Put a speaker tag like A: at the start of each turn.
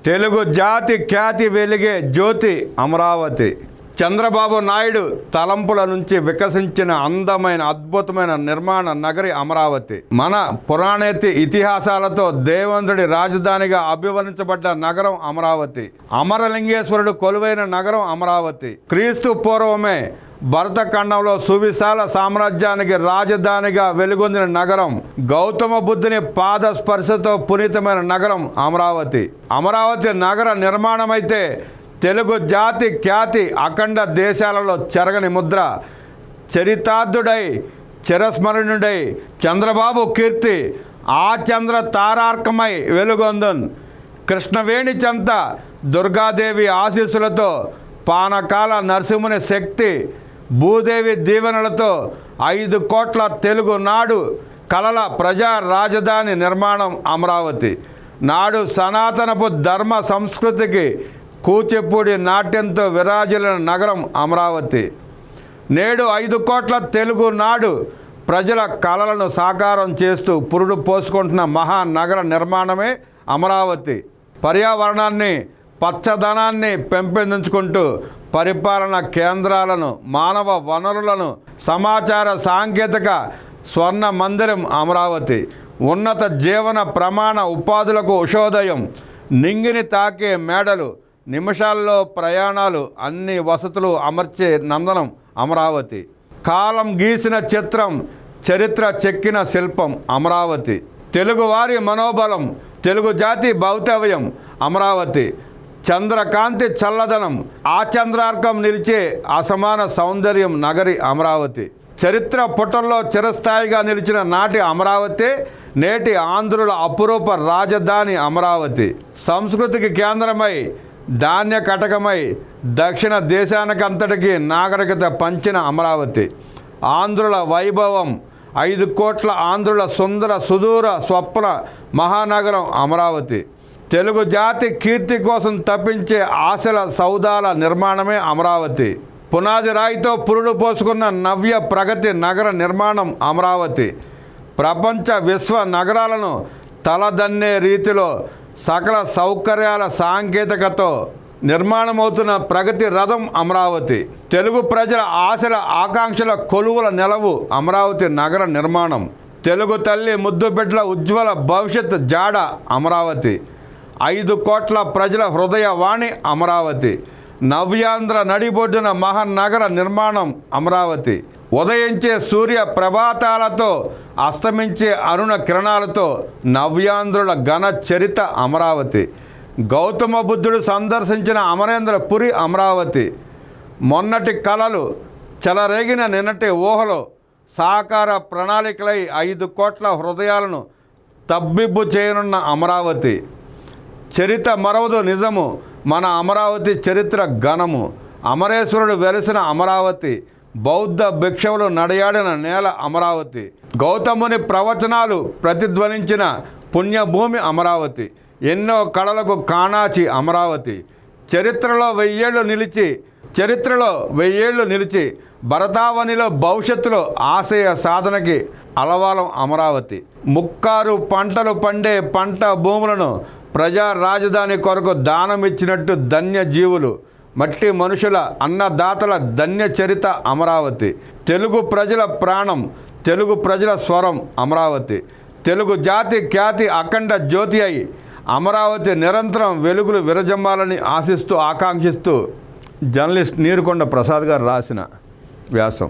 A: తెలుగు జాతి ఖ్యాతి వెలిగే జ్యోతి అమరావతి. చంద్రబాబు నాయుడు తలంపుల నుంచి వికసించిన అందమైన అద్భుతమైన నిర్మాణ నగరి అమరావతి. మన పురాణేతి ఇతిహాసాలతో దేవేంద్రుడి రాజధానిగా అభివర్ణించబడ్డ నగరం అమరావతి. అమరలింగేశ్వరుడు కొలువైన నగరం అమరావతి. క్రీస్తు పూర్వమే భరతఖండంలో సువిశాల సామ్రాజ్యానికి రాజధానిగా వెలుగొందిన నగరం. గౌతమ బుద్ధుని పాద స్పర్శతో పునీతమైన నగరం అమరావతి. అమరావతి నగర నిర్మాణమైతే తెలుగు జాతి ఖ్యాతి అఖండ దేశాలలో చెరగని ముద్ర. చరితార్థుడై చిరస్మరణుడై చంద్రబాబు కీర్తి ఆ చంద్ర తారార్కమై వెలుగొందున్. కృష్ణవేణి చెంత దుర్గాదేవి ఆశీస్సులతో పానకాల నరసింహుని శక్తి భూదేవి దీవెనలతో 5 కోట్ల తెలుగు నాడు కలల ప్రజా రాజధాని నిర్మాణం అమరావతి. నాడు సనాతనపు ధర్మ సంస్కృతికి కూచిపూడి నాట్యంతో విరాజిల్లిన నగరం అమరావతి. నేడు 5 కోట్ల తెలుగు నాడు ప్రజల కలలను సాకారం చేస్తూ పురుడు పోసుకుంటున్న మహానగర నిర్మాణమే అమరావతి. పర్యావరణాన్ని పచ్చదనాన్ని పెంపొందించుకుంటూ పరిపాలన కేంద్రాలను, మానవ వనరులను, సమాచార సాంకేతిక స్వర్ణ మందిరం అమరావతి. ఉన్నత జీవన ప్రమాణ ఉపాధులకు ఉషోదయం. నింగిని తాకే మేడలు, నిమిషాల్లో ప్రయాణాలు, అన్ని వసతులు అమర్చే నందనం అమరావతి. కాలం గీసిన చిత్రం, చరిత్ర చెక్కిన శిల్పం అమరావతి. తెలుగువారి మనోబలం, తెలుగు జాతి భౌతవ్యం అమరావతి. చంద్రకాంతి చల్లదనం, ఆ చంద్రార్కం నిలిచే అసమాన సౌందర్యం నగరి అమరావతి. చరిత్ర పుటల్లో చిరస్థాయిగా నిలిచిన నాటి అమరావతి నేటి ఆంధ్రుల అపురూప రాజధాని అమరావతి. సంస్కృతికి కేంద్రమై, ధాన్య కటకమై దక్షిణ దేశానికంతటికీ నాగరికత పంచిన అమరావతి. ఆంధ్రుల వైభవం, 5 కోట్ల ఆంధ్రుల సుందర సుదూర స్వప్న మహానగరం అమరావతి. తెలుగు జాతి కీర్తి కోసం తప్పించే ఆశల సౌధాల నిర్మాణమే అమరావతి. పునాది రాయితో పురుడు పోసుకున్న నవ్య ప్రగతి నగర నిర్మాణం అమరావతి. ప్రపంచ విశ్వ నగరాలను తలదన్నే రీతిలో సకల సౌకర్యాల సాంకేతికతో నిర్మాణమవుతున్న ప్రగతి రథం అమరావతి. తెలుగు ప్రజల ఆశల ఆకాంక్షల కొలువుల నెలవు అమరావతి నగర నిర్మాణం. తెలుగు తల్లి ముద్దు బిడ్డల ఉజ్వల భవిష్యత్ జాడ అమరావతి. 5 కోట్ల ప్రజల హృదయవాణి అమరావతి. నవ్యాంధ్ర నడిబొడ్డున మహానగర నిర్మాణం అమరావతి. ఉదయించే సూర్య ప్రభాతాలతో, అస్తమించే అరుణ కిరణాలతో నవ్యాంధ్రుల ఘన చరిత అమరావతి. గౌతమ బుద్ధుడు సందర్శించిన అమరేంద్రపురి అమరావతి. మొన్నటి కలలు చెలరేగిన నిన్నటి ఊహలు సాకార ప్రణాళికలై 5 కోట్ల హృదయాలను తబ్బిబ్బు చేయనున్న అమరావతి. చరిత మరవదు నిజము, మన అమరావతి చరిత్ర ఘనము. అమరేశ్వరుడు వెలిసిన అమరావతి. బౌద్ధ భిక్షవులు నడయాడిన నేల అమరావతి. గౌతముని ప్రవచనాలు ప్రతిధ్వనించిన పుణ్యభూమి అమరావతి. ఎన్నో కళలకు కాణాచి అమరావతి. చరిత్రలో 1000 ఏళ్ళు నిలిచి భరతావనిలో భవిష్యత్తులో ఆశయ సాధనకి అలవాలం అమరావతి. ముక్కారు పంటలు పండే పంట భూములను ప్రజా రాజధాని కొరకు దానమిచ్చినట్టు ధన్య జీవులు, మట్టి మనుషుల అన్నదాతల ధన్య చరిత అమరావతి. తెలుగు ప్రజల ప్రాణం, తెలుగు ప్రజల స్వరం అమరావతి. తెలుగు జాతి ఖ్యాతి అఖండ జ్యోతి అయి అమరావతి నిరంతరం వెలుగులు విరజమ్మాలని ఆశిస్తూ ఆకాంక్షిస్తూ జర్నలిస్ట్ నీరుకొండ ప్రసాద్ గారు రాసిన వ్యాసం.